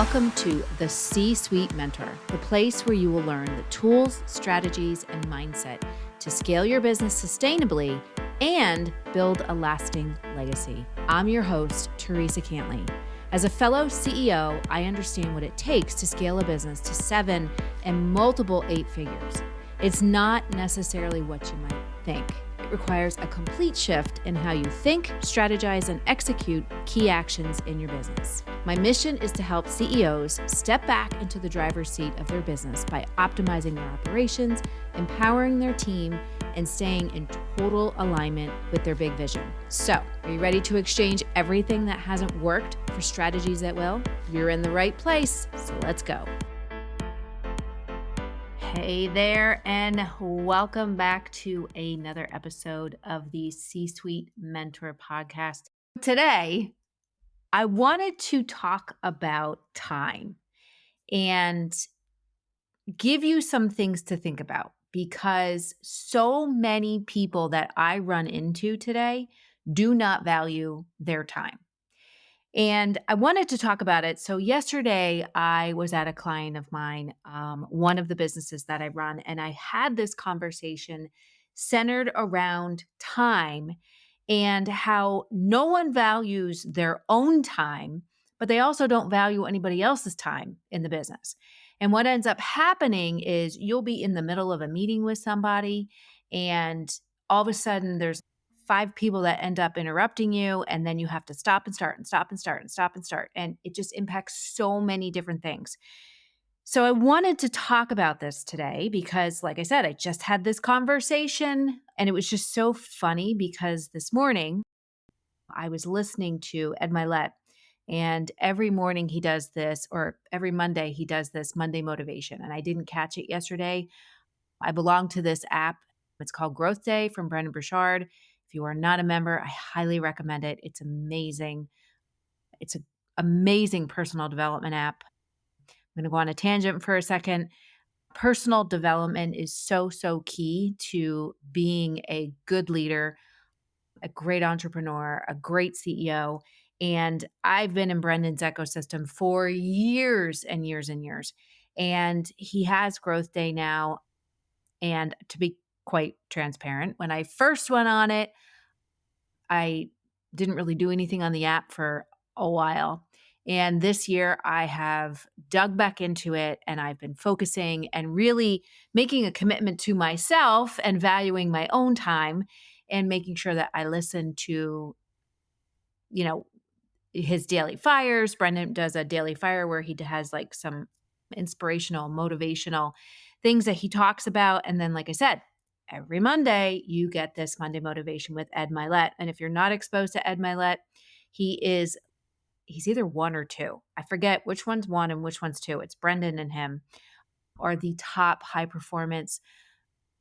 Welcome to the C-Suite Mentor, the place where you will learn the tools, strategies, and mindset to scale your business sustainably and build a lasting legacy. I'm your host, Theresa Cantley. As a fellow CEO, I understand what it takes to scale a business to 7 and multiple 8 figures. It's not necessarily what you might think. It requires a complete shift in how you think, strategize, and execute key actions in your business. My mission is to help CEOs step back into the driver's seat of their business by optimizing their operations, empowering their team, and staying in total alignment with their big vision. So, are you ready to exchange everything that hasn't worked for strategies that will? You're in the right place, so let's go. Hey there, and welcome back to another episode of the C-Suite Mentor podcast. Today, I wanted to talk about time and give you some things to think about because so many people that I run into today do not value their time. And I wanted to talk about it. So yesterday I was at a client of mine, one of the businesses that I run, and I had this conversation centered around time and how no one values their own time, but they also don't value anybody else's time in the business. And what ends up happening is you'll be in the middle of a meeting with somebody, and all of a sudden there's 5 people that end up interrupting you, and then you have to stop and start and stop and start and stop and start. And it just impacts so many different things. So I wanted to talk about this today because, like I said, I just had this conversation and it was just so funny because this morning I was listening to Ed Milet, and every morning he does this, or every Monday he does this Monday motivation. And I didn't catch it yesterday. I belong to this app. It's called Growth Day from Brendon Burchard. If you are not a member, I highly recommend it. It's amazing. It's an amazing personal development app. I'm going to go on a tangent for a second. Personal development is so key to being a good leader, a great entrepreneur, a great CEO. And I've been in Brendon's ecosystem for years and years and years. And he has Growth Day now. And to be quite transparent, when I first went on it, I didn't really do anything on the app for a while. And this year I have dug back into it and I've been focusing and really making a commitment to myself and valuing my own time and making sure that I listen to, his daily fires. Brendon does a daily fire where he has like some inspirational, motivational things that he talks about. And then, like I said, every Monday, you get this Monday motivation with Ed Milet. And if you're not exposed to Ed Milet, he's either 1 or 2. I forget which one's 1 and which one's 2. It's Brendon and him are the top high performance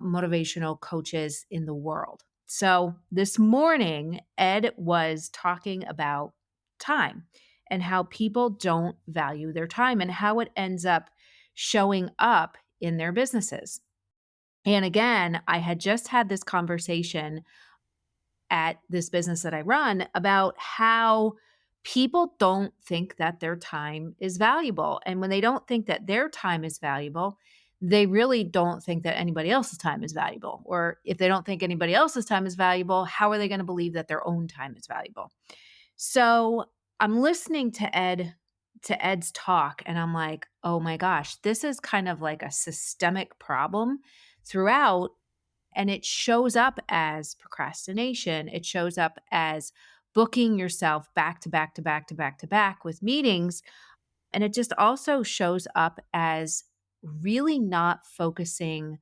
motivational coaches in the world. So this morning, Ed was talking about time and how people don't value their time and how it ends up showing up in their businesses. And again, I had just had this conversation at this business that I run about how people don't think that their time is valuable. And when they don't think that their time is valuable, they really don't think that anybody else's time is valuable. Or if they don't think anybody else's time is valuable, how are they going to believe that their own time is valuable? So I'm listening to Ed's talk, and I'm like, oh my gosh, this is kind of like a systemic problem throughout. And it shows up as procrastination. It shows up as booking yourself back to back to back to back to back with meetings. And it just also shows up as really not focusing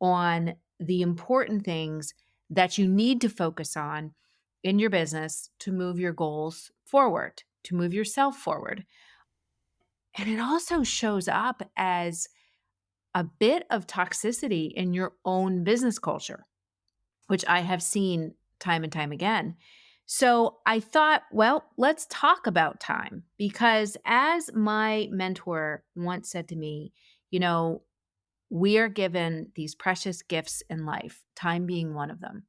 on the important things that you need to focus on in your business to move your goals forward, to move yourself forward. And it also shows up as a bit of toxicity in your own business culture, which I have seen time and time again. So I thought, well, let's talk about time because as my mentor once said to me, we are given these precious gifts in life, time being one of them.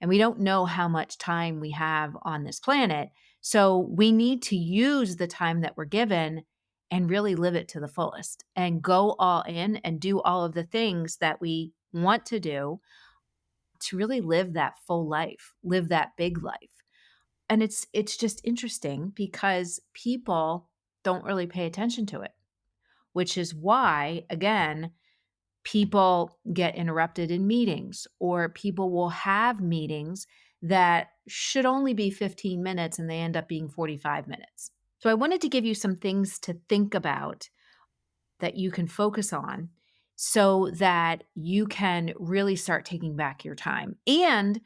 And we don't know how much time we have on this planet. So we need to use the time that we're given and really live it to the fullest and go all in and do all of the things that we want to do to really live that full life, live that big life. And it's just interesting because people don't really pay attention to it, which is why, again, people get interrupted in meetings, or people will have meetings that should only be 15 minutes and they end up being 45 minutes. So I wanted to give you some things to think about that you can focus on so that you can really start taking back your time and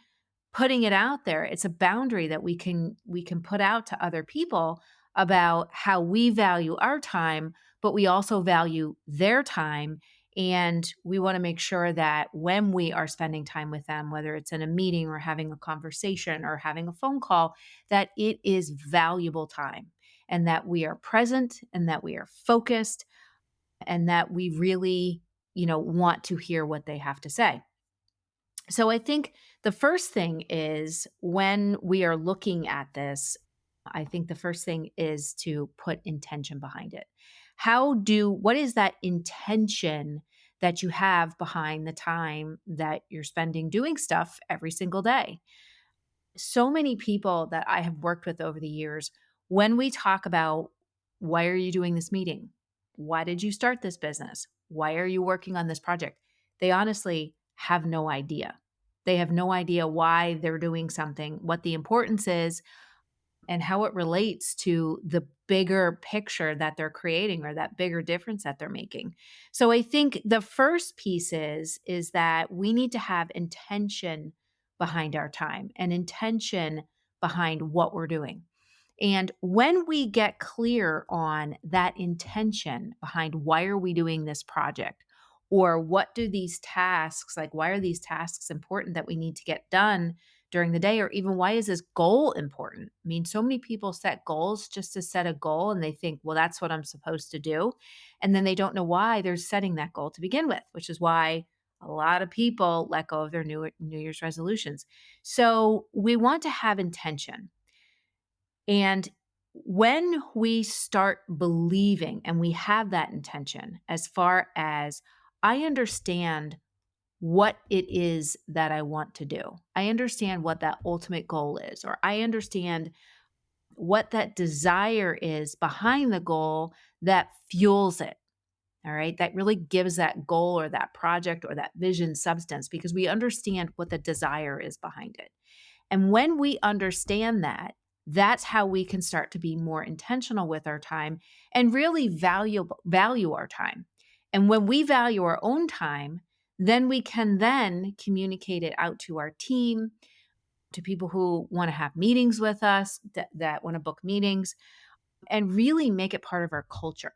putting it out there. It's a boundary that we can put out to other people about how we value our time, but we also value their time. And we want to make sure that when we are spending time with them, whether it's in a meeting or having a conversation or having a phone call, that it is valuable time and that we are present and that we are focused and that we really, want to hear what they have to say. So I think the first thing is when we are looking at this, I think the first thing is to put intention behind it. What is that intention that you have behind the time that you're spending doing stuff every single day? So many people that I have worked with over the years, when we talk about why are you doing this meeting? Why did you start this business? Why are you working on this project? They honestly have no idea. They have no idea why they're doing something, what the importance is, and how it relates to the bigger picture that they're creating or that bigger difference that they're making. So I think the first piece is that we need to have intention behind our time and intention behind what we're doing. And when we get clear on that intention behind why are we doing this project, or what do these tasks, like why are these tasks important that we need to get done during the day, or even why is this goal important? I mean, so many people set goals just to set a goal and they think, well, that's what I'm supposed to do. And then they don't know why they're setting that goal to begin with, which is why a lot of people let go of their New Year's resolutions. So we want to have intention. And when we start believing and we have that intention, as far as I understand what it is that I want to do, I understand what that ultimate goal is, or I understand what that desire is behind the goal that fuels it. All right. That really gives that goal or that project or that vision substance because we understand what the desire is behind it. And when we understand that, that's how we can start to be more intentional with our time and really value our time. And when we value our own time, then we can then communicate it out to our team, to people who want to have meetings with us, that want to book meetings, and really make it part of our culture.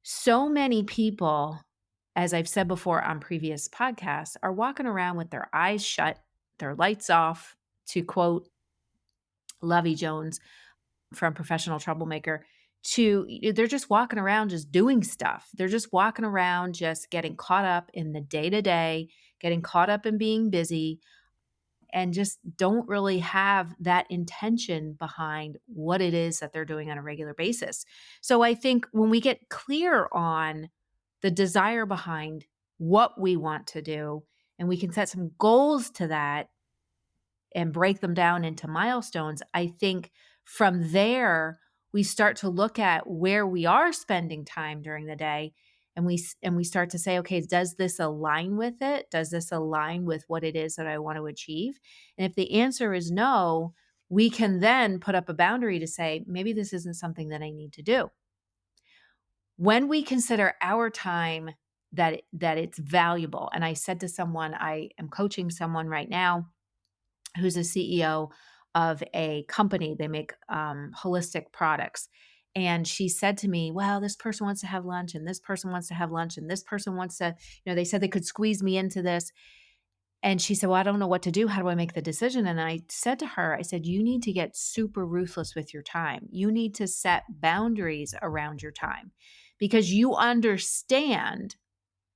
So many people, as I've said before on previous podcasts, are walking around with their eyes shut, their lights off, to quote Lovey Jones from Professional Troublemaker, they're just walking around just doing stuff. They're just walking around just getting caught up in the day to day, getting caught up in being busy, and just don't really have that intention behind what it is that they're doing on a regular basis. So I think when we get clear on the desire behind what we want to do, and we can set some goals to that and break them down into milestones, I think from there we start to look at where we are spending time during the day, and we start to say, okay, does this align with it? Does this align with what it is that I want to achieve? And if the answer is no, we can then put up a boundary to say, maybe this isn't something that I need to do. When we consider our time that it's valuable, and I said to someone, I am coaching someone right now who's a CEO of a company. They make holistic products. And she said to me, well, this person wants to have lunch and this person wants to have lunch and this person wants to, they said they could squeeze me into this. And she said, well, I don't know what to do. How do I make the decision? And I said to her, I said, you need to get super ruthless with your time. You need to set boundaries around your time because you understand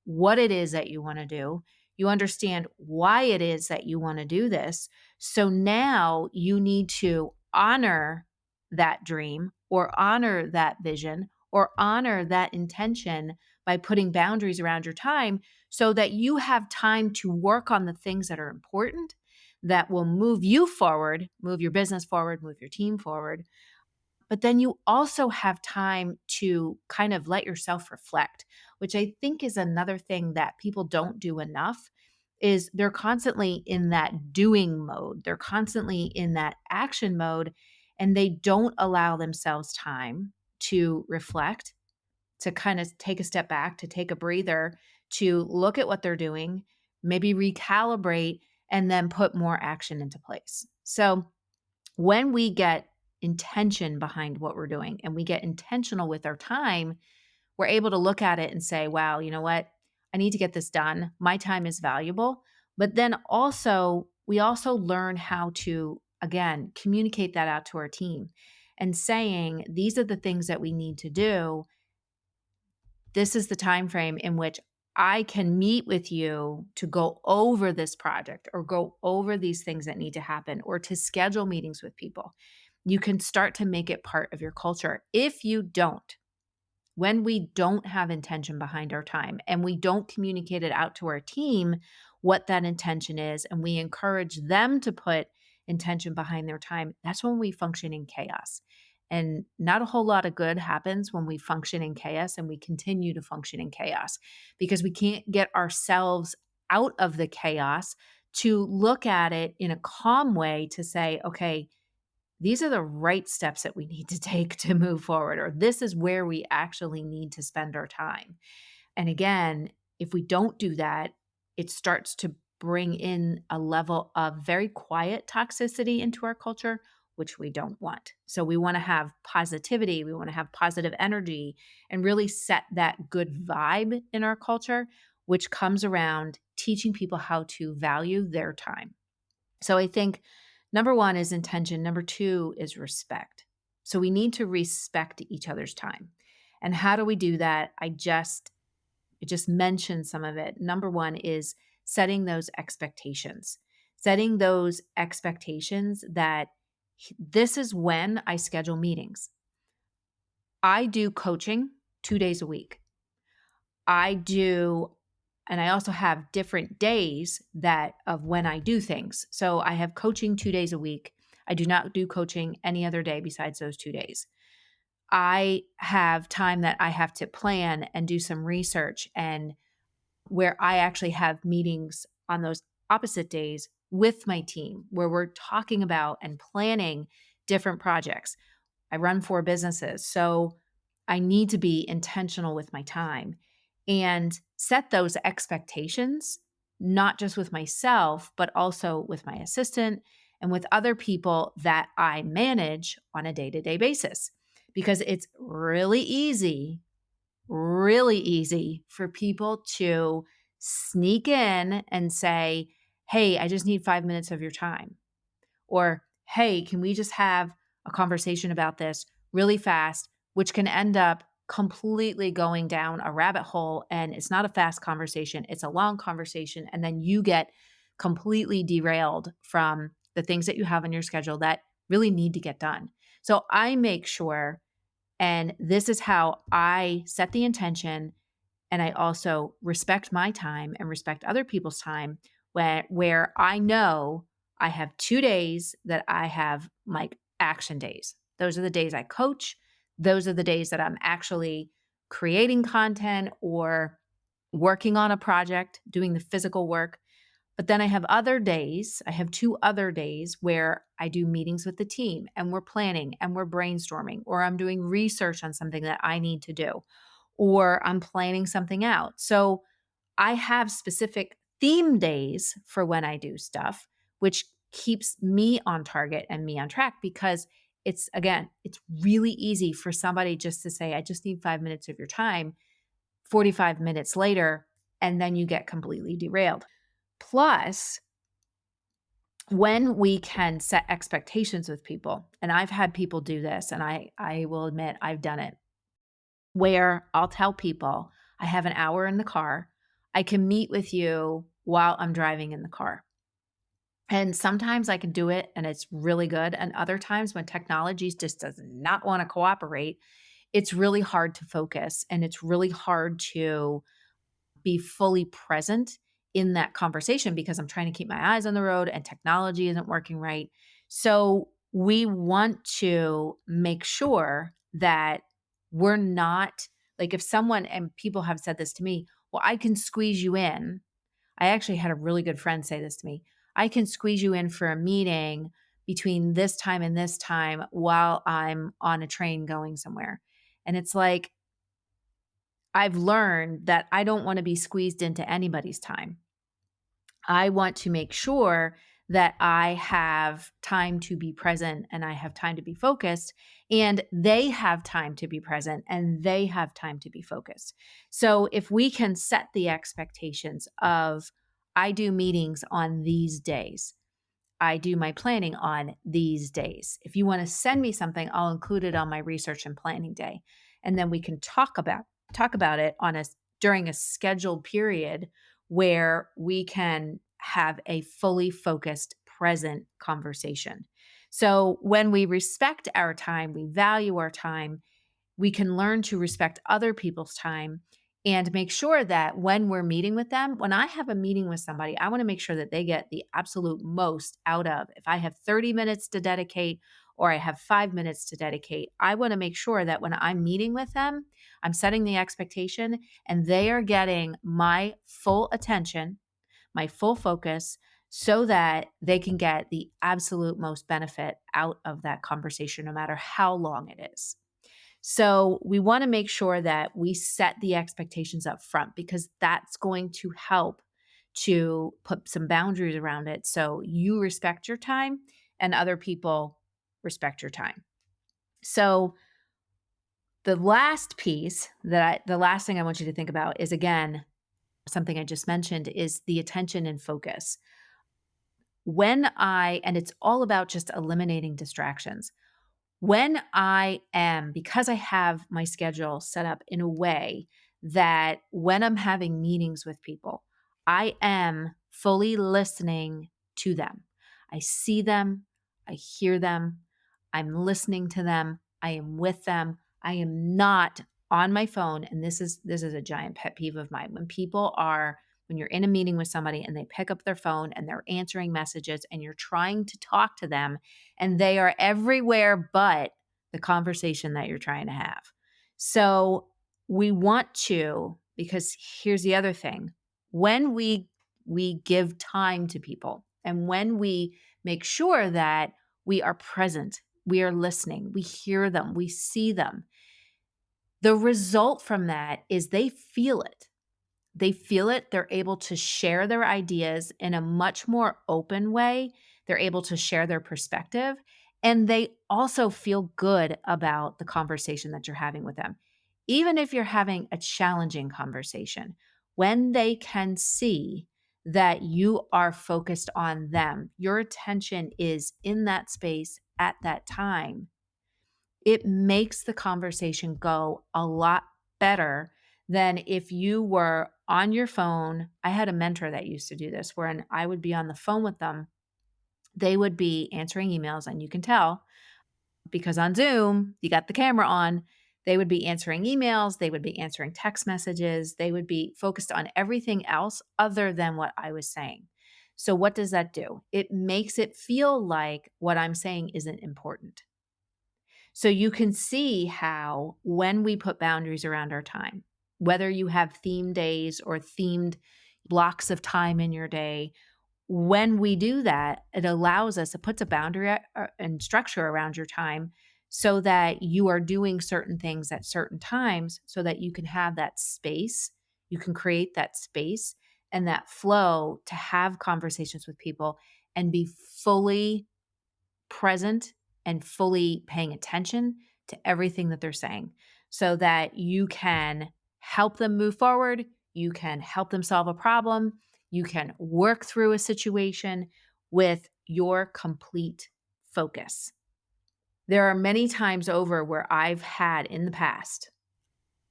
what it is that you want to do. You understand why it is that you want to do this. So now you need to honor that dream or honor that vision or honor that intention by putting boundaries around your time so that you have time to work on the things that are important that will move you forward, move your business forward, move your team forward. But then you also have time to kind of let yourself reflect, which I think is another thing that people don't do enough is they're constantly in that doing mode. They're constantly in that action mode and they don't allow themselves time to reflect, to kind of take a step back, to take a breather, to look at what they're doing, maybe recalibrate and then put more action into place. So, when we get intention behind what we're doing and we get intentional with our time, we're able to look at it and say, wow, you know what? I need to get this done. My time is valuable. But then also, we also learn how to, again, communicate that out to our team and saying, these are the things that we need to do. This is the time frame in which I can meet with you to go over this project or go over these things that need to happen or to schedule meetings with people. You can start to make it part of your culture. If you don't, when we don't have intention behind our time and we don't communicate it out to our team what that intention is, and we encourage them to put intention behind their time, that's when we function in chaos. And not a whole lot of good happens when we function in chaos and we continue to function in chaos because we can't get ourselves out of the chaos to look at it in a calm way to say, okay, these are the right steps that we need to take to move forward, or this is where we actually need to spend our time. And again, if we don't do that, it starts to bring in a level of very quiet toxicity into our culture, which we don't want. So we want to have positivity, we want to have positive energy, and really set that good vibe in our culture, which comes around teaching people how to value their time. So I think number one is intention. Number two is respect. So we need to respect each other's time. And how do we do that? I just mentioned some of it. Number one is setting those expectations. Setting those expectations that this is when I schedule meetings. I do coaching 2 days a week. I do and I also have different days that of when I do things. So I have coaching 2 days a week. I do not do coaching any other day besides those 2 days. I have time that I have to plan and do some research and where I actually have meetings on those opposite days with my team where we're talking about and planning different projects. I run 4 businesses. So I need to be intentional with my time and set those expectations, not just with myself, but also with my assistant and with other people that I manage on a day to day basis. Because it's really easy for people to sneak in and say, hey, I just need 5 minutes of your time. Or, hey, can we just have a conversation about this really fast, which can end up completely going down a rabbit hole. And it's not a fast conversation, it's a long conversation. And then you get completely derailed from the things that you have on your schedule that really need to get done. So I make sure, and this is how I set the intention and I also respect my time and respect other people's time where I know I have 2 days that I have like action days. Those are the days I coach. Those are the days that I'm actually creating content or working on a project, doing the physical work. But then I have other days, I have 2 other days where I do meetings with the team and we're planning and we're brainstorming, or I'm doing research on something that I need to do, or I'm planning something out. So I have specific theme days for when I do stuff, which keeps me on target and me on track because it's really easy for somebody just to say, I just need 5 minutes of your time, 45 minutes later, and then you get completely derailed. Plus, when we can set expectations with people, and I've had people do this, and I will admit I've done it, where I'll tell people, I have an hour in the car. I can meet with you while I'm driving in the car. And sometimes I can do it and it's really good. And other times when technology just does not want to cooperate, it's really hard to focus and it's really hard to be fully present in that conversation because I'm trying to keep my eyes on the road and technology isn't working right. So we want to make sure that we're not like if someone and people have said this to me, well, I can squeeze you in. I actually had a really good friend say this to me. I can squeeze you in for a meeting between this time and this time while I'm on a train going somewhere. And it's like, I've learned that I don't want to be squeezed into anybody's time. I want to make sure that I have time to be present and I have time to be focused, and they have time to be present and they have time to be focused. So if we can set the expectations of, I do meetings on these days, I do my planning on these days. If you want to send me something, I'll include it on my research and planning day. And then we can talk about it on a during a scheduled period where we can have a fully focused present conversation. So when we respect our time, we value our time, we can learn to respect other people's time and make sure that when we're meeting with them, when I have a meeting with somebody, I want to make sure that they get the absolute most out of. If I have 30 minutes to dedicate or I have 5 minutes to dedicate, I want to make sure that when I'm meeting with them, I'm setting the expectation and they are getting my full attention, my full focus, so that they can get the absolute most benefit out of that conversation, no matter how long it is. So we want to make sure that we set the expectations up front because that's going to help to put some boundaries around it so you respect your time and other people respect your time. So the last thing I want you to think about is again something I just mentioned is the attention and focus. And it's all about just eliminating distractions. When I am, because I have my schedule set up in a way that when I'm having meetings with people, I am fully listening to them. I see them, I hear them, I'm listening to them, I am with them. I am not on my phone. And this is a giant pet peeve of mine. When you're in a meeting with somebody and they pick up their phone and they're answering messages and you're trying to talk to them and they are everywhere but the conversation that you're trying to have. So we want to, because here's the other thing. When we give time to people and when we make sure that we are present, we are listening, we hear them, we see them, the result from that is they feel it. They feel it. They're able to share their ideas in a much more open way. They're able to share their perspective. And they also feel good about the conversation that you're having with them. Even if you're having a challenging conversation, when they can see that you are focused on them, your attention is in that space at that time, it makes the conversation go a lot better than if you were on your phone. I had a mentor that used to do this, where I would be on the phone with them. They would be answering emails, and you can tell because on Zoom, you got the camera on. They would be answering emails, they would be answering text messages, they would be focused on everything else other than what I was saying. So, what does that do? It makes it feel like what I'm saying isn't important. So you can see how when we put boundaries around our time, whether you have theme days or themed blocks of time in your day, when we do that, it puts a boundary and structure around your time so that you are doing certain things at certain times so that you can have that space. You can create that space and that flow to have conversations with people and be fully present and fully paying attention to everything that they're saying so that you can help them move forward, you can help them solve a problem, you can work through a situation with your complete focus. There are many times over where I've had in the past,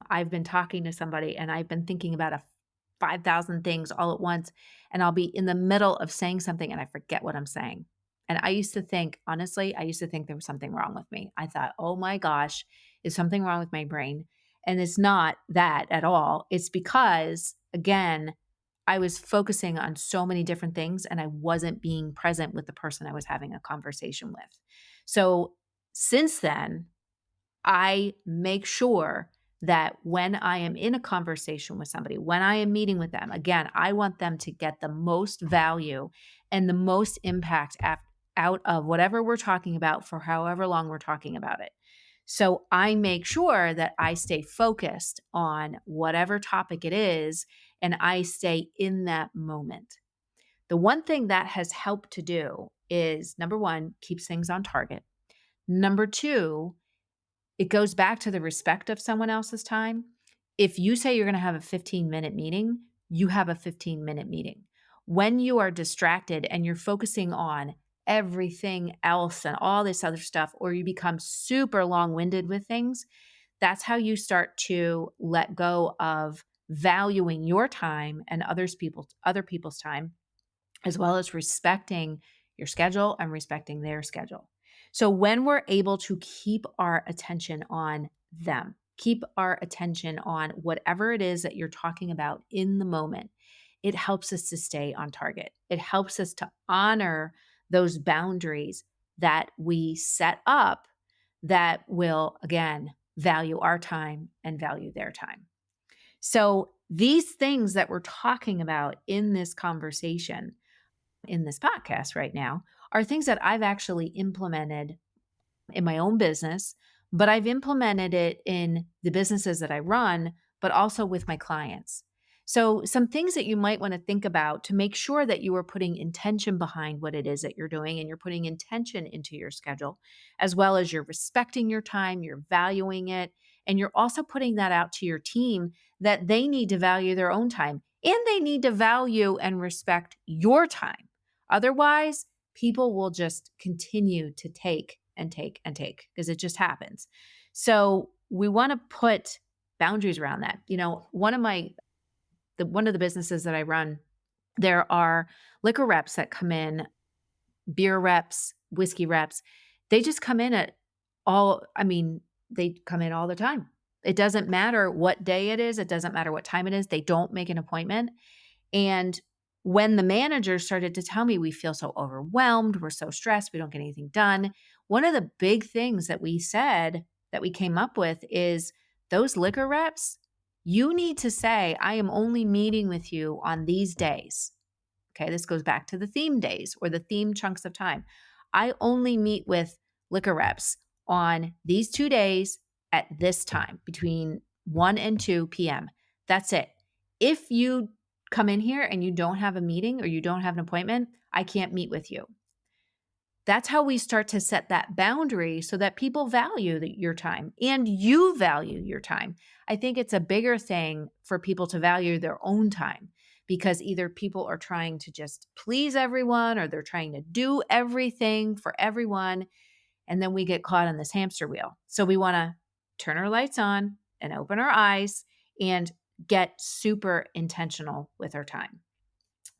I've been talking to somebody and I've been thinking about a 5,000 things all at once, and I'll be in the middle of saying something and I forget what I'm saying. And I used to think, honestly, there was something wrong with me. I thought, oh my gosh, is something wrong with my brain? And it's not that at all. It's because, again, I was focusing on so many different things and I wasn't being present with the person I was having a conversation with. So since then, I make sure that when I am in a conversation with somebody, when I am meeting with them, again, I want them to get the most value and the most impact out of whatever we're talking about for however long we're talking about it. So I make sure that I stay focused on whatever topic it is and I stay in that moment. The one thing that has helped to do is number one, keeps things on target. Number two, it goes back to the respect of someone else's time. If you say you're going to have a 15-minute meeting, you have a 15-minute meeting. When you are distracted and you're focusing on everything else and all this other stuff, or you become super long winded with things, that's how you start to let go of valuing your time and other people's time, as well as respecting your schedule and respecting their schedule. So when we're able to keep our attention on them, keep our attention on whatever it is that you're talking about in the moment, it helps us to stay on target. It helps us to honor those boundaries that we set up that will, again, value our time and value their time. So these things that we're talking about in this conversation, in this podcast right now, are things that I've actually implemented in my own business, but I've implemented it in the businesses that I run, but also with my clients. So, some things that you might want to think about to make sure that you are putting intention behind what it is that you're doing and you're putting intention into your schedule, as well as you're respecting your time, you're valuing it, and you're also putting that out to your team that they need to value their own time and they need to value and respect your time. Otherwise, people will just continue to take and take and take because it just happens. So we want to put boundaries around that. One of the businesses that I run, there are liquor reps that come in, beer reps, whiskey reps. They just come in they come in all the time. It doesn't matter what day it is, it doesn't matter what time it is. They don't make an appointment. And when the manager started to tell me we feel so overwhelmed, we're so stressed, we don't get anything done, one of the big things that we said that we came up with is those liquor reps, you need to say, I am only meeting with you on these days. Okay, this goes back to the theme days or the theme chunks of time. I only meet with liquor reps on these 2 days at this time between 1 and 2 p.m. That's it. If you come in here and you don't have a meeting or you don't have an appointment, I can't meet with you. That's how we start to set that boundary so that people value your time and you value your time. I think it's a bigger thing for people to value their own time because either people are trying to just please everyone or they're trying to do everything for everyone. And then we get caught on this hamster wheel. So we want to turn our lights on and open our eyes and get super intentional with our time.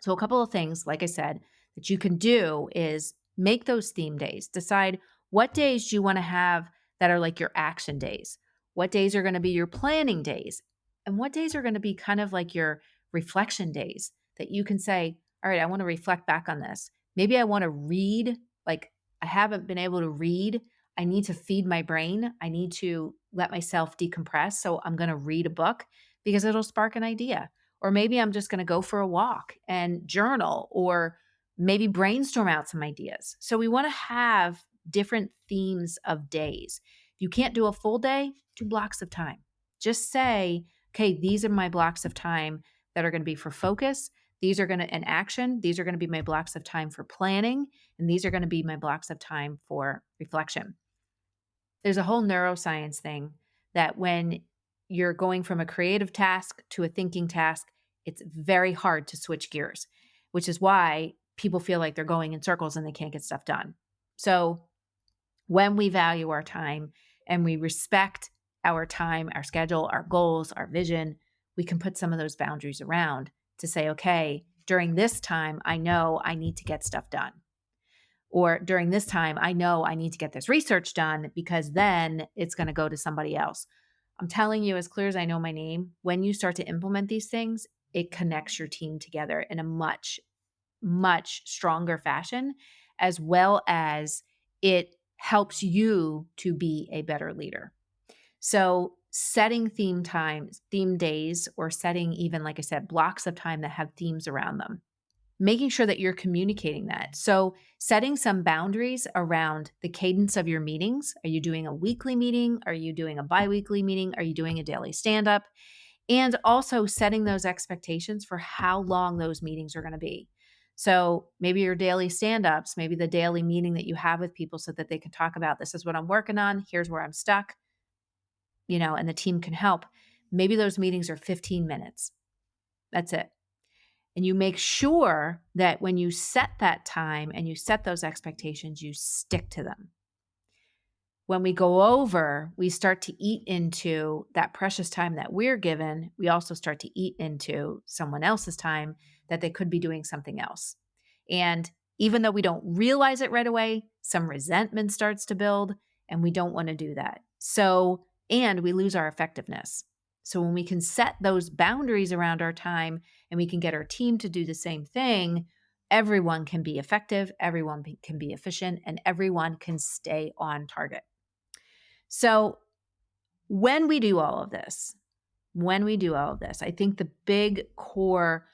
So a couple of things, like I said, that you can do is make those theme days. Decide what days you want to have that are like your action days. What days are going to be your planning days? And what days are going to be kind of like your reflection days that you can say, all right, I want to reflect back on this. Maybe I want to read, like I haven't been able to read. I need to feed my brain. I need to let myself decompress. So I'm going to read a book because it'll spark an idea. Or maybe I'm just going to go for a walk and journal or maybe brainstorm out some ideas. So we want to have different themes of days. If you can't do a full day, do blocks of time. Just say, okay, these are my blocks of time that are going to be for focus. These are going to, in action, these are going to be my blocks of time for planning. And these are going to be my blocks of time for reflection. There's a whole neuroscience thing that when you're going from a creative task to a thinking task, it's very hard to switch gears, which is why people feel like they're going in circles and they can't get stuff done. So when we value our time and we respect our time, our schedule, our goals, our vision, we can put some of those boundaries around to say, okay, during this time, I know I need to get stuff done. Or during this time, I know I need to get this research done because then it's going to go to somebody else. I'm telling you, as clear as I know my name, when you start to implement these things, it connects your team together in a much, much stronger fashion, as well as it helps you to be a better leader. So setting theme times, theme days, or setting even, like I said, blocks of time that have themes around them, making sure that you're communicating that. So setting some boundaries around the cadence of your meetings. Are you doing a weekly meeting? Are you doing a bi-weekly meeting? Are you doing a daily stand-up? And also setting those expectations for how long those meetings are going to be. So maybe your daily stand-ups, maybe the daily meeting that you have with people so that they can talk about, this is what I'm working on, here's where I'm stuck, and the team can help. Maybe those meetings are 15 minutes. That's it. And you make sure that when you set that time and you set those expectations, you stick to them. When we go over, we start to eat into that precious time that we're given. We also start to eat into someone else's time that they could be doing something else. And even though we don't realize it right away, some resentment starts to build, and we don't want to do that. And we lose our effectiveness. So when we can set those boundaries around our time and we can get our team to do the same thing, everyone can be effective, everyone can be efficient, and everyone can stay on target. So when we do all of this, I think the big core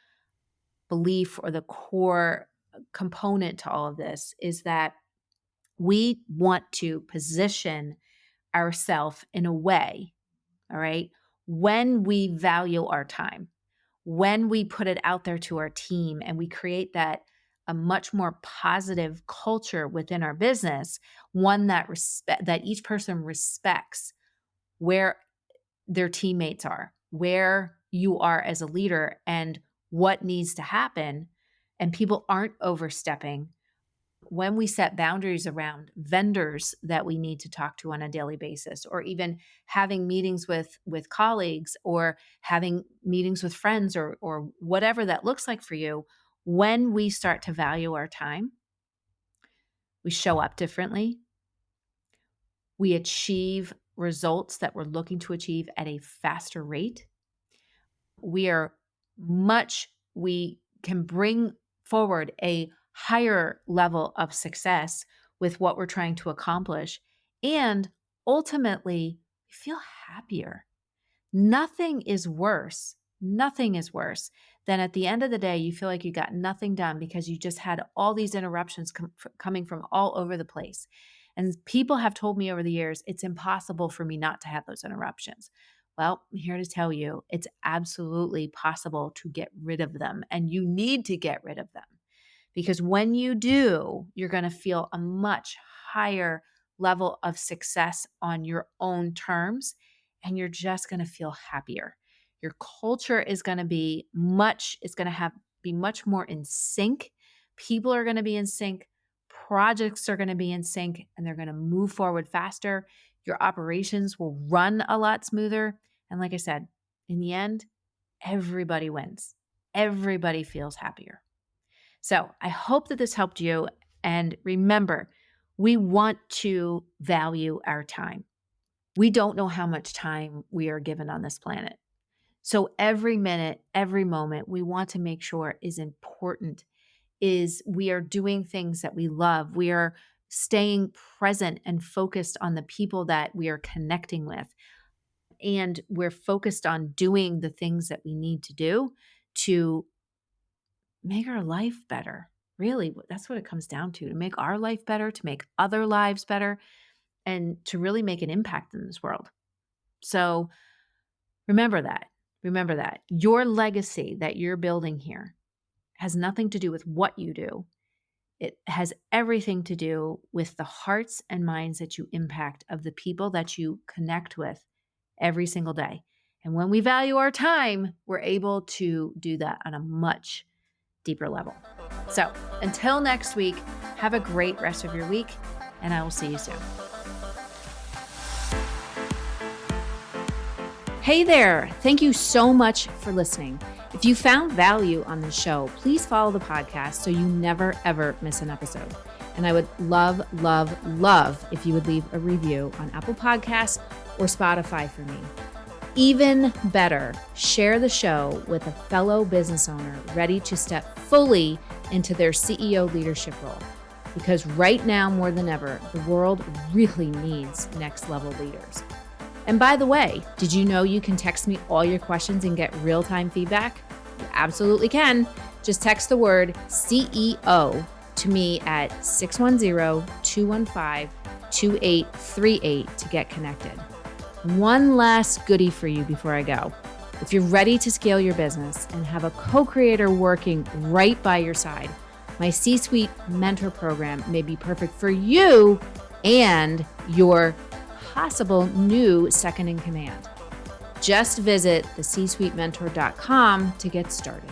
belief or the core component to all of this is that we want to position ourselves in a way, all right, when we value our time, when we put it out there to our team and we create that a much more positive culture within our business, one that each person respects where their teammates are, where you are as a leader, and what needs to happen, and people aren't overstepping. When we set boundaries around vendors that we need to talk to on a daily basis, or even having meetings with colleagues, or having meetings with friends, or whatever that looks like for you, when we start to value our time, we show up differently. We achieve results that we're looking to achieve at a faster rate. We can bring forward a higher level of success with what we're trying to accomplish. And ultimately, we feel happier. Nothing is worse than at the end of the day, you feel like you got nothing done because you just had all these interruptions coming from all over the place. And people have told me over the years, it's impossible for me not to have those interruptions. Well, I'm here to tell you, it's absolutely possible to get rid of them, and you need to get rid of them. Because when you do, you're going to feel a much higher level of success on your own terms, and you're just going to feel happier. Your culture is going to be much more in sync. People are going to be in sync. Projects are going to be in sync, and they're going to move forward faster. Your operations will run a lot smoother. And like I said, in the end, everybody wins. Everybody feels happier. So I hope that this helped you. And remember, we want to value our time. We don't know how much time we are given on this planet. So every minute, every moment, we want to make sure is important, is we are doing things that we love. We are staying present and focused on the people that we are connecting with. And we're focused on doing the things that we need to do to make our life better. Really, that's what it comes down to make our life better, to make other lives better, and to really make an impact in this world. So remember that. Your legacy that you're building here has nothing to do with what you do. It has everything to do with the hearts and minds that you impact of the people that you connect with every single day. And when we value our time, we're able to do that on a much deeper level. So until next week, have a great rest of your week, and I will see you soon. Hey there. Thank you so much for listening. If you found value on this show, please follow the podcast so you never, ever miss an episode. And I would love, love, love if you would leave a review on Apple Podcasts or Spotify for me. Even better, share the show with a fellow business owner ready to step fully into their CEO leadership role. Because right now, more than ever, the world really needs next level leaders. And by the way, did you know you can text me all your questions and get real-time feedback? You absolutely can. Just text the word CEO to me at 610-215-2838 to get connected. One last goodie for you before I go. If you're ready to scale your business and have a co-creator working right by your side, my C-Suite Mentor Program may be perfect for you and your possible new second in command. Just visit thecsuitementor.com to get started.